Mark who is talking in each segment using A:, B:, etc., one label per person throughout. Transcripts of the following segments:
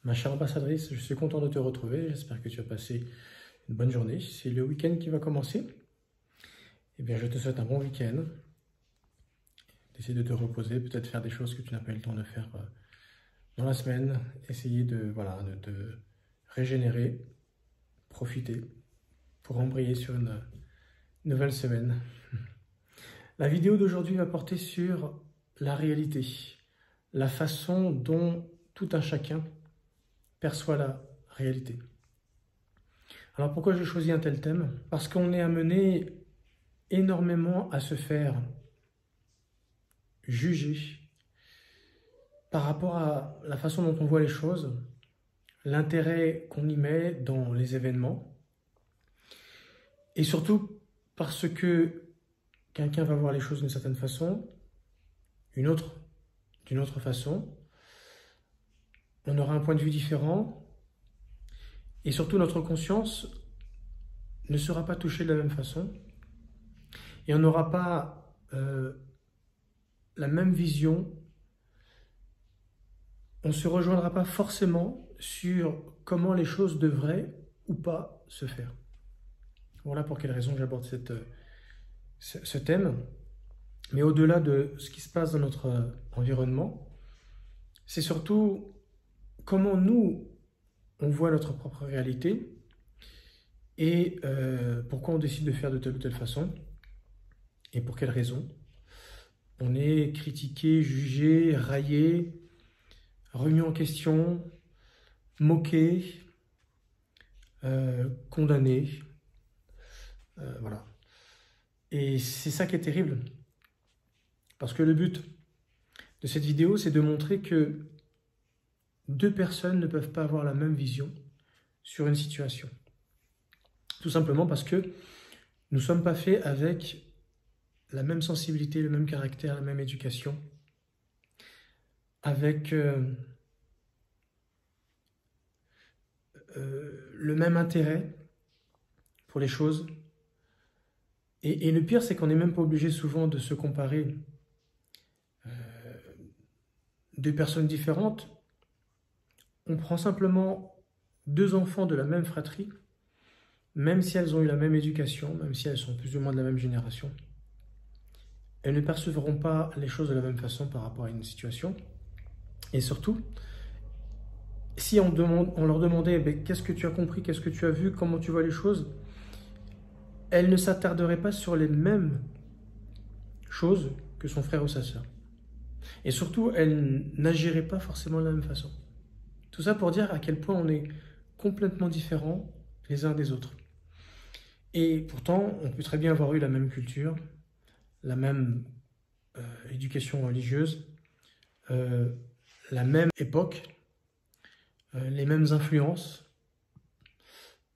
A: Ma chère ambassadrice, je suis content de te retrouver. J'espère que tu as passé une bonne journée. C'est le week-end qui va commencer. Eh bien, je te souhaite un bon week-end. Essayer de te reposer, peut-être faire des choses que tu n'as pas eu le temps de faire dans la semaine. Essayer de te régénérer, profiter pour embrayer sur une nouvelle semaine. La vidéo d'aujourd'hui va porter sur la réalité, la façon dont tout un chacun perçoit la réalité. Alors pourquoi j'ai choisi un tel thème? Parce qu'on est amené énormément à se faire juger par rapport à la façon dont on voit les choses, l'intérêt qu'on y met dans les événements, et surtout parce que quelqu'un va voir les choses d'une certaine façon, une autre d'une autre façon, on aura un point de vue différent, et surtout notre conscience ne sera pas touchée de la même façon, et on n'aura pas la même vision, on ne se rejoindra pas forcément sur comment les choses devraient ou pas se faire. Voilà pour quelle raison j'aborde ce thème. Mais au-delà de ce qui se passe dans notre environnement, c'est surtout comment nous, on voit notre propre réalité et pourquoi on décide de faire de telle ou telle façon et pour quelle raison. On est critiqué, jugé, raillé, remis en question, moqué, condamné. Voilà. Et c'est ça qui est terrible. Parce que le but de cette vidéo, c'est de montrer que deux personnes ne peuvent pas avoir la même vision sur une situation. Tout simplement parce que nous ne sommes pas faits avec la même sensibilité, le même caractère, la même éducation, avec le même intérêt pour les choses. Et le pire, c'est qu'on n'est même pas obligé souvent de se comparer. Deux personnes différentes, on prend simplement deux enfants de la même fratrie, même si elles ont eu la même éducation, même si elles sont plus ou moins de la même génération, elles ne percevront pas les choses de la même façon par rapport à une situation. Et surtout, si on leur demandait qu'est-ce que tu as compris, qu'est-ce que tu as vu, comment tu vois les choses, elles ne s'attarderaient pas sur les mêmes choses que son frère ou sa sœur. Et surtout, elles n'agiraient pas forcément de la même façon. Tout ça pour dire à quel point on est complètement différents les uns des autres. Et pourtant, on peut très bien avoir eu la même culture, la même éducation religieuse, la même époque, les mêmes influences,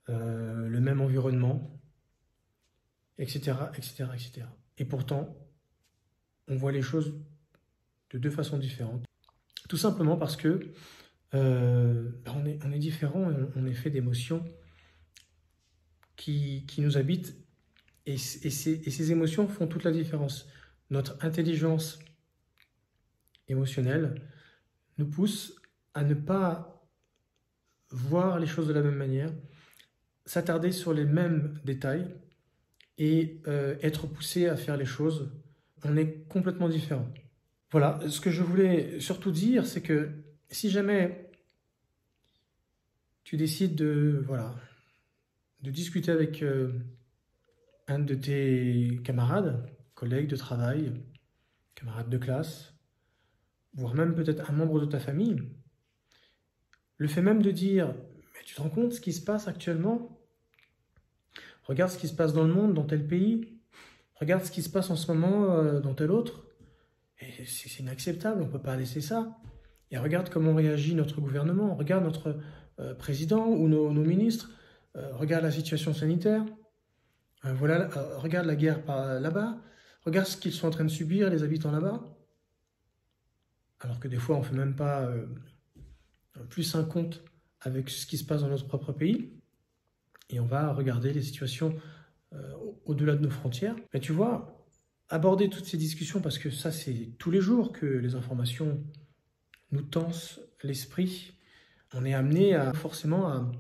A: le même environnement, etc., etc., etc. Et pourtant, on voit les choses de deux façons différentes. Tout simplement parce que on est différents et on est fait d'émotions qui nous habitent et ces émotions font toute la différence. Notre intelligence émotionnelle nous pousse à ne pas voir les choses de la même manière, s'attarder sur les mêmes détails et être poussé à faire les choses. On est complètement différents. Voilà, ce que je voulais surtout dire, c'est que si jamais tu décides de discuter avec un de tes camarades, collègues de travail, camarades de classe, voire même peut-être un membre de ta famille, le fait même de dire « mais tu te rends compte ce qui se passe actuellement? Regarde ce qui se passe dans le monde, dans tel pays, regarde ce qui se passe en ce moment dans tel autre. » Et c'est inacceptable, on ne peut pas laisser ça. Et regarde comment réagit notre gouvernement, regarde notre président ou nos ministres, regarde la situation sanitaire, regarde la guerre là-bas, regarde ce qu'ils sont en train de subir, les habitants là-bas. Alors que des fois, on ne fait même pas plus un compte avec ce qui se passe dans notre propre pays. Et on va regarder les situations au-delà de nos frontières. Mais tu vois, aborder toutes ces discussions, parce que ça, c'est tous les jours que les informations nous tensent l'esprit, On est amené forcément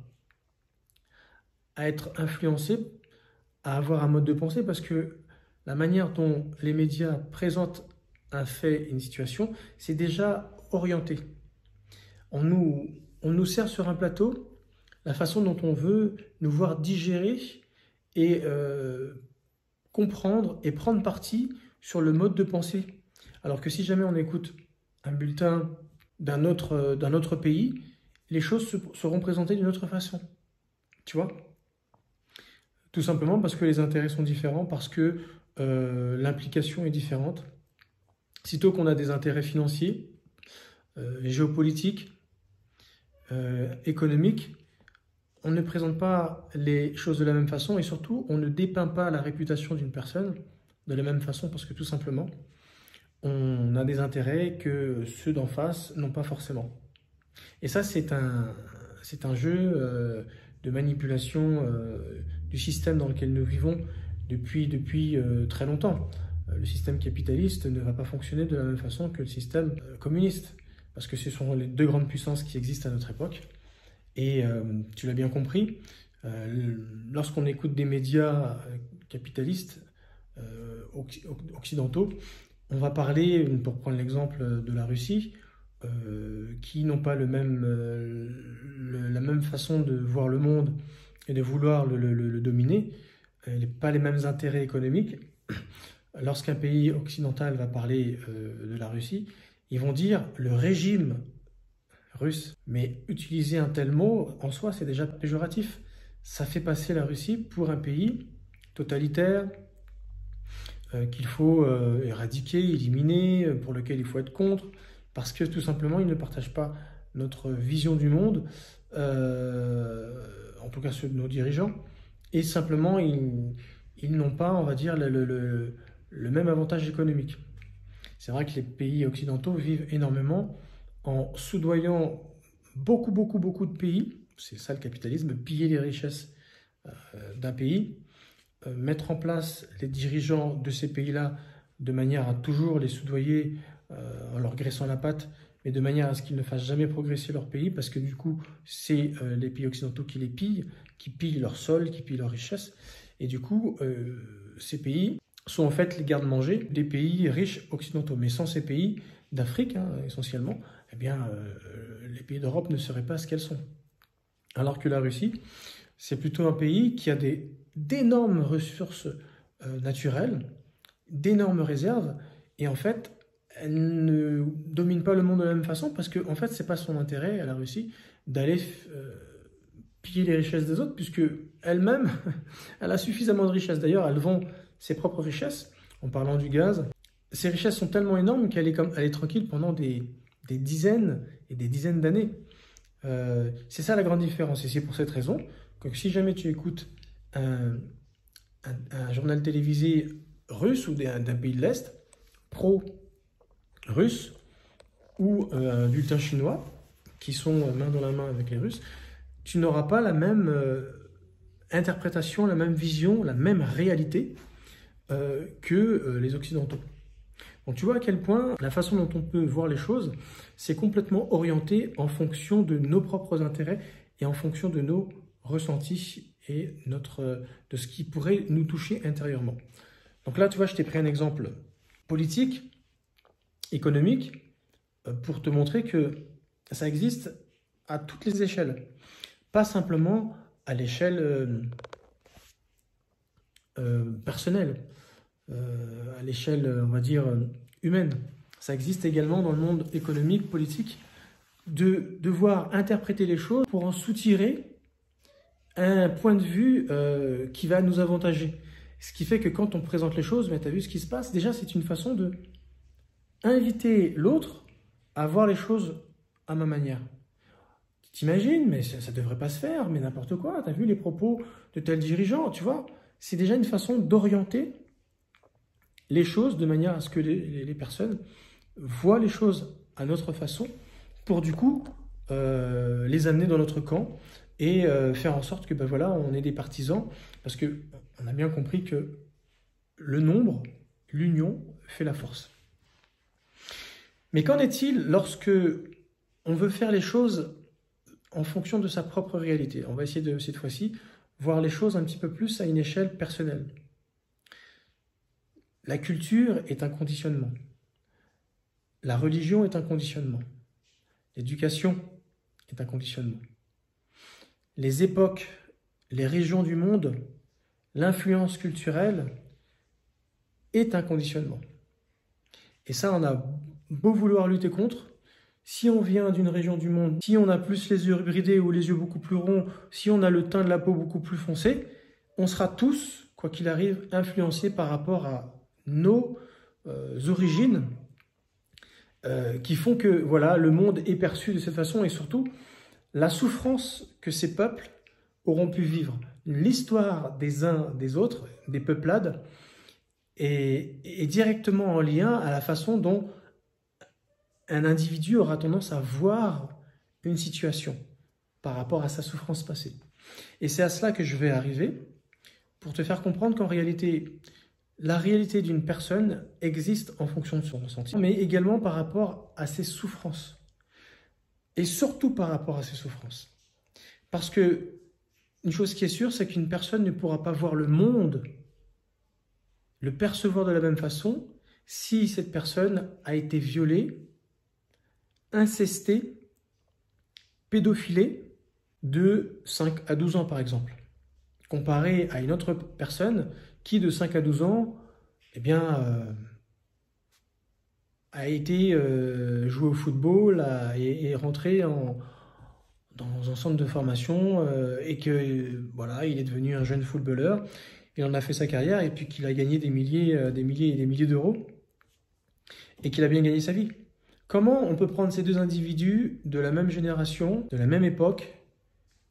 A: à être influencé, à avoir un mode de pensée, parce que la manière dont les médias présentent un fait, une situation, c'est déjà orienté. On nous sert sur un plateau la façon dont on veut nous voir digérer et comprendre et prendre parti sur le mode de pensée. Alors que si jamais on écoute un bulletin d'un autre pays, les choses seront présentées d'une autre façon. Tu vois? Tout simplement parce que les intérêts sont différents, parce que l'implication est différente. Sitôt qu'on a des intérêts financiers, géopolitiques, économiques, on ne présente pas les choses de la même façon et surtout, on ne dépeint pas la réputation d'une personne de la même façon parce que tout simplement, on a des intérêts que ceux d'en face n'ont pas forcément. Et ça, c'est un jeu de manipulation du système dans lequel nous vivons depuis très longtemps. Le système capitaliste ne va pas fonctionner de la même façon que le système communiste, parce que ce sont les deux grandes puissances qui existent à notre époque. Et tu l'as bien compris, lorsqu'on écoute des médias capitalistes occidentaux, on va parler, pour prendre l'exemple de la Russie, qui n'ont pas la même façon de voir le monde et de vouloir le dominer, pas les mêmes intérêts économiques. Lorsqu'un pays occidental va parler de la Russie, ils vont dire le régime russe. Mais utiliser un tel mot, en soi, c'est déjà péjoratif. Ça fait passer la Russie pour un pays totalitaire, qu'il faut éradiquer, éliminer, pour lequel il faut être contre, parce que tout simplement, ils ne partagent pas notre vision du monde, en tout cas ceux de nos dirigeants, et simplement, ils n'ont pas, on va dire, le même avantage économique. C'est vrai que les pays occidentaux vivent énormément en soudoyant beaucoup de pays, c'est ça le capitalisme, piller les richesses d'un pays, mettre en place les dirigeants de ces pays-là de manière à toujours les soudoyer en leur graissant la patte, mais de manière à ce qu'ils ne fassent jamais progresser leur pays, parce que du coup, c'est les pays occidentaux qui les pillent, qui pillent leur sol, qui pillent leurs richesses, et du coup, ces pays sont en fait les gardes-manger des pays riches occidentaux. Mais sans ces pays d'Afrique, essentiellement, eh bien, les pays d'Europe ne seraient pas ce qu'elles sont. Alors que la Russie, c'est plutôt un pays qui a d'énormes ressources naturelles, d'énormes réserves, et en fait, elle ne domine pas le monde de la même façon, parce que en fait, c'est pas son intérêt à la Russie d'aller piller les richesses des autres, puisque elle-même, elle a suffisamment de richesses. D'ailleurs, elle vend ses propres richesses, en parlant du gaz. Ces richesses sont tellement énormes qu'elle est tranquille pendant des dizaines et des dizaines d'années. C'est ça la grande différence. Et c'est pour cette raison que si jamais tu écoutes un journal télévisé russe ou d'un pays de l'Est, pro-russe, ou un bulletin chinois, qui sont main dans la main avec les Russes, tu n'auras pas la même interprétation, la même vision, la même réalité que les Occidentaux. Donc tu vois à quel point la façon dont on peut voir les choses, c'est complètement orienté en fonction de nos propres intérêts et en fonction de nos ressentis et de ce qui pourrait nous toucher intérieurement. Donc là, tu vois, je t'ai pris un exemple politique, économique, pour te montrer que ça existe à toutes les échelles. Pas simplement à l'échelle personnelle, à l'échelle, on va dire, humaine. Ça existe également dans le monde économique, politique, de devoir interpréter les choses pour en soutirer un point de vue qui va nous avantager. Ce qui fait que quand on présente les choses, tu as vu ce qui se passe, déjà c'est une façon de inviter l'autre à voir les choses à ma manière. T'imagines, mais ça ne devrait pas se faire, mais n'importe quoi, tu as vu les propos de tel dirigeant, tu vois. C'est déjà une façon d'orienter les choses de manière à ce que les personnes voient les choses à notre façon pour du coup les amener dans notre camp et faire en sorte que ben voilà, on est des partisans parce qu'on a bien compris que le nombre, l'union fait la force. Mais qu'en est-il lorsque on veut faire les choses en fonction de sa propre réalité. On va essayer de, cette fois-ci, voir les choses un petit peu plus à une échelle personnelle. La culture est un conditionnement. La religion est un conditionnement. L'éducation est un conditionnement. Les époques, les régions du monde, l'influence culturelle est un conditionnement. Et ça, on a beau vouloir lutter contre. Si on vient d'une région du monde, si on a plus les yeux bridés ou les yeux beaucoup plus ronds, si on a le teint de la peau beaucoup plus foncé, on sera tous, quoi qu'il arrive, influencés par rapport à nos origines qui font que voilà, le monde est perçu de cette façon et surtout la souffrance que ces peuples auront pu vivre. L'histoire des uns des autres, des peuplades, est directement en lien à la façon dont un individu aura tendance à voir une situation par rapport à sa souffrance passée. Et c'est à cela que je vais arriver pour te faire comprendre qu'en réalité, la réalité d'une personne existe en fonction de son ressenti, mais également par rapport à ses souffrances. Et surtout par rapport à ses souffrances. Parce que une chose qui est sûre, c'est qu'une personne ne pourra pas voir le monde, le percevoir de la même façon, si cette personne a été violée, incestée, pédophilée de 5 à 12 ans par exemple, comparé à une autre personne qui de 5 à 12 ans eh bien, a été joué au football et est rentré dans un centre de formation et que voilà, il est devenu un jeune footballeur, il en a fait sa carrière et puis qu'il a gagné des milliers et des milliers d'euros et qu'il a bien gagné sa vie. Comment on peut prendre ces deux individus de la même génération, de la même époque,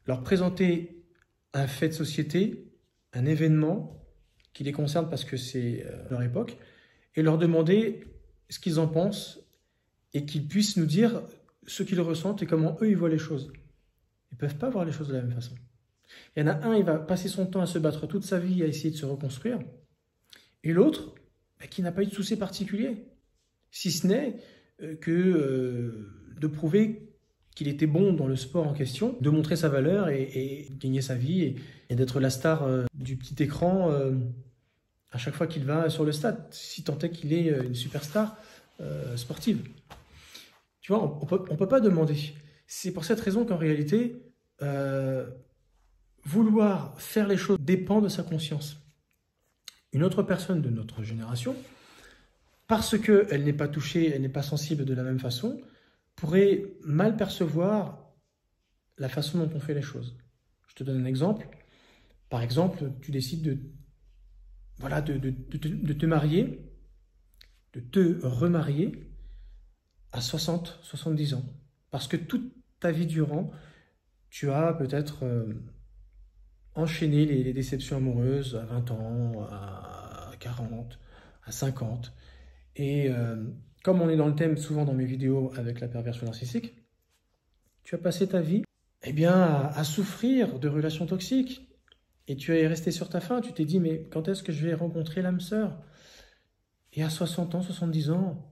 A: leur présenter un fait de société, un événement qui les concerne parce que c'est leur époque, et leur demander ce qu'ils en pensent et qu'ils puissent nous dire ce qu'ils ressentent et comment eux ils voient les choses. Ils ne peuvent pas voir les choses de la même façon. Il y en a un, il va passer son temps à se battre toute sa vie à essayer de se reconstruire, et l'autre, qui n'a pas eu de souci particulier, si ce n'est que de prouver qu'il était bon dans le sport en question, de montrer sa valeur et gagner sa vie et d'être la star du petit écran à chaque fois qu'il va sur le stade, si tant est qu'il est une superstar sportive. Tu vois, on peut pas demander. C'est pour cette raison qu'en réalité, vouloir faire les choses dépend de sa conscience. Une autre personne de notre génération, parce qu'elle n'est pas touchée, elle n'est pas sensible de la même façon, pourrait mal percevoir la façon dont on fait les choses. Je te donne un exemple. Par exemple, tu décides de te marier, de te remarier à 60, 70 ans. Parce que toute ta vie durant, tu as peut-être enchaîné les déceptions amoureuses à 20 ans, à 40, à 50. Et comme on est dans le thème souvent dans mes vidéos avec la perversion narcissique, tu as passé ta vie à souffrir de relations toxiques. Et tu es resté sur ta faim, tu t'es dit, mais quand est-ce que je vais rencontrer l'âme sœur? Et à 60 ans, 70 ans,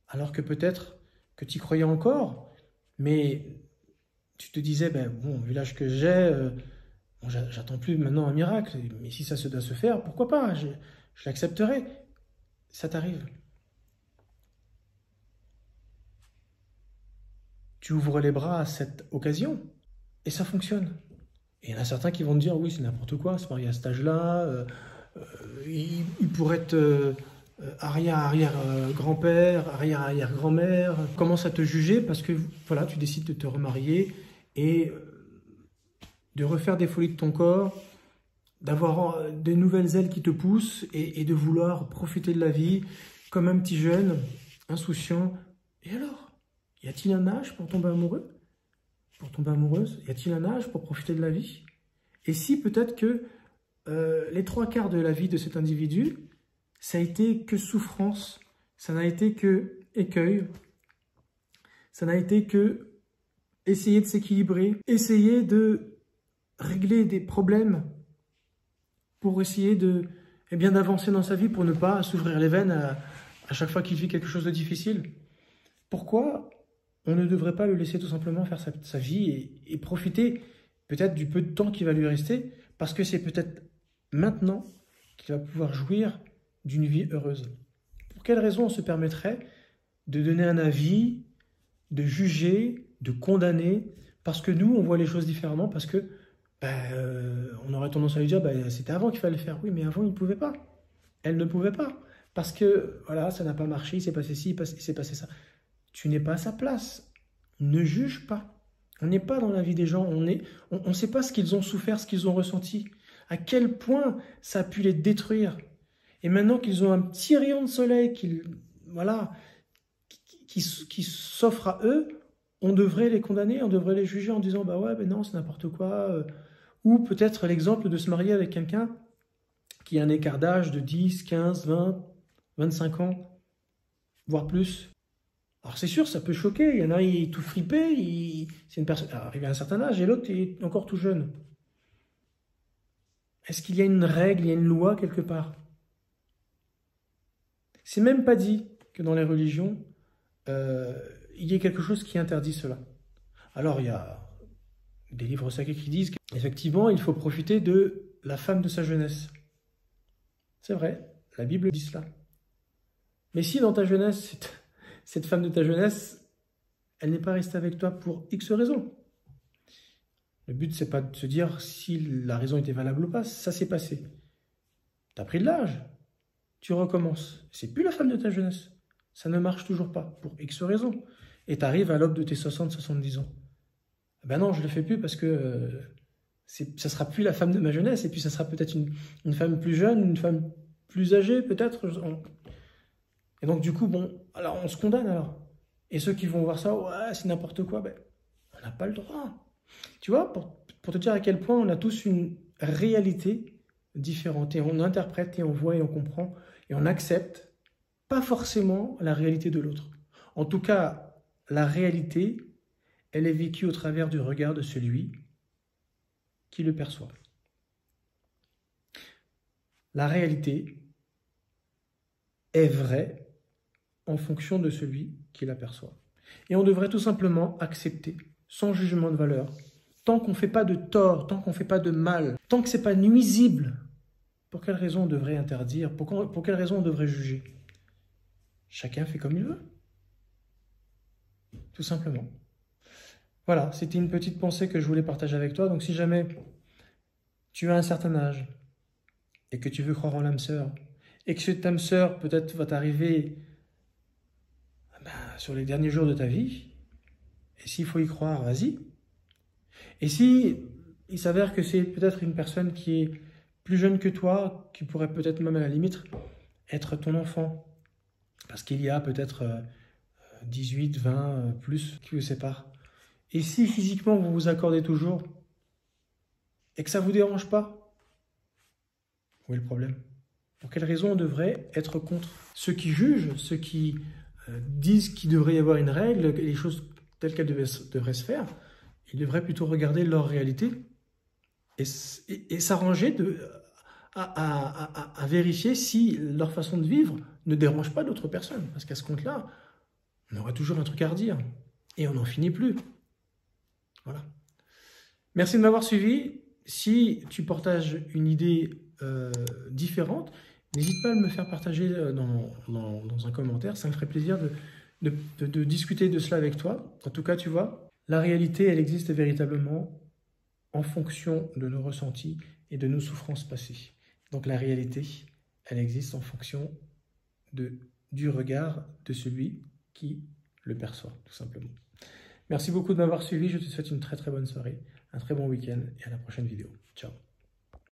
A: alors que peut-être que tu y croyais encore, mais tu te disais, bon, vu l'âge que j'ai, j'attends plus maintenant un miracle, mais si ça se doit se faire, pourquoi pas, je l'accepterai. Ça t'arrive. Tu ouvres les bras à cette occasion, et ça fonctionne. Et il y en a certains qui vont te dire, oui, c'est n'importe quoi, se marier à cet âge-là, il pourrait être arrière-arrière-grand-père, arrière-arrière-grand-mère. Commence à te juger parce que voilà, tu décides de te remarier et de refaire des folies de ton corps, d'avoir des nouvelles ailes qui te poussent et de vouloir profiter de la vie comme un petit jeune, insouciant. Et alors, y a-t-il un âge pour tomber amoureux ? Pour tomber amoureuse? Y a-t-il un âge pour profiter de la vie? Et si peut-être que les 3/4 de la vie de cet individu, ça a été que souffrance, ça n'a été que écueil, ça n'a été que essayer de s'équilibrer, essayer de régler des problèmes pour essayer d'avancer dans sa vie, pour ne pas s'ouvrir les veines à chaque fois qu'il vit quelque chose de difficile. Pourquoi on ne devrait pas le laisser tout simplement faire sa vie et profiter peut-être du peu de temps qui va lui rester, parce que c'est peut-être maintenant qu'il va pouvoir jouir d'une vie heureuse. Pour quelle raison on se permettrait de donner un avis, de juger, de condamner, parce que nous, on voit les choses différemment, parce que on aurait tendance à lui dire c'était avant qu'il fallait le faire. Oui, mais avant, il ne pouvait pas. Elle ne pouvait pas. Parce que, voilà, ça n'a pas marché, il s'est passé ci, il s'est passé ça. Tu n'es pas à sa place. Ne juge pas. On n'est pas dans la vie des gens. On ne sait pas ce qu'ils ont souffert, ce qu'ils ont ressenti. À quel point ça a pu les détruire. Et maintenant qu'ils ont un petit rayon de soleil qui s'offre à eux, on devrait les condamner, on devrait les juger en disant ouais, mais non, c'est n'importe quoi. Ou peut-être l'exemple de se marier avec quelqu'un qui a un écart d'âge de 10, 15, 20, 25 ans, voire plus. Alors c'est sûr, ça peut choquer. Il y en a, il est tout fripé, c'est une personne arrivée à un certain âge et l'autre est encore tout jeune. Est-ce qu'il y a une règle, il y a une loi quelque part? C'est même pas dit que dans les religions, il y ait quelque chose qui interdit cela. Alors il y a des livres sacrés qui disent qu'effectivement, il faut profiter de la femme de sa jeunesse. C'est vrai, la Bible dit cela. Mais si dans ta jeunesse, cette femme de ta jeunesse, elle n'est pas restée avec toi pour X raisons. Le but, c'est pas de se dire si la raison était valable ou pas, ça s'est passé. Tu as pris de l'âge, tu recommences. C'est plus la femme de ta jeunesse. Ça ne marche toujours pas, pour X raisons. Et tu arrives à l'aube de tes 60-70 ans. Ben non, je ne le fais plus parce que ça sera plus la femme de ma jeunesse, et puis ça sera peut-être une femme plus jeune, une femme plus âgée, peut-être. Et donc, du coup, alors on se condamne alors. Et ceux qui vont voir ça, ouais, c'est n'importe quoi, on n'a pas le droit. Tu vois, pour te dire à quel point on a tous une réalité différente, et on interprète, et on voit, et on comprend, et on accepte pas forcément la réalité de l'autre. En tout cas, la réalité, elle est vécue au travers du regard de celui qui le perçoit. La réalité est vraie en fonction de celui qui l'aperçoit. Et on devrait tout simplement accepter, sans jugement de valeur, tant qu'on ne fait pas de tort, tant qu'on ne fait pas de mal, tant que ce n'est pas nuisible. Pour quelle raison on devrait interdire? Pour quelle raison on devrait juger? Chacun fait comme il veut. Tout simplement. Voilà, c'était une petite pensée que je voulais partager avec toi. Donc si jamais tu as un certain âge et que tu veux croire en l'âme sœur, et que cette âme sœur peut-être va t'arriver sur les derniers jours de ta vie, et s'il faut y croire, vas-y. Et si il s'avère que c'est peut-être une personne qui est plus jeune que toi, qui pourrait peut-être même à la limite être ton enfant, parce qu'il y a peut-être 18, 20, plus qui vous séparent. Et si physiquement vous vous accordez toujours, et que ça ne vous dérange pas, où est le problème? Pour quelle raison on devrait être contre? Ceux qui jugent, ceux qui disent qu'il devrait y avoir une règle, les choses telles qu'elles devraient se faire, ils devraient plutôt regarder leur réalité et s'arranger à vérifier si leur façon de vivre ne dérange pas d'autres personnes. Parce qu'à ce compte-là, on aura toujours un truc à redire. Et on n'en finit plus. Voilà. Merci de m'avoir suivi. Si tu partages une idée différente, n'hésite pas à me faire partager dans un commentaire. Ça me ferait plaisir de discuter de cela avec toi. En tout cas, tu vois, la réalité, elle existe véritablement en fonction de nos ressentis et de nos souffrances passées. Donc la réalité, elle existe en fonction du regard de celui qui le perçoit, tout simplement. Merci beaucoup de m'avoir suivi. Je te souhaite une très très bonne soirée, un très bon week-end et à la prochaine vidéo. Ciao.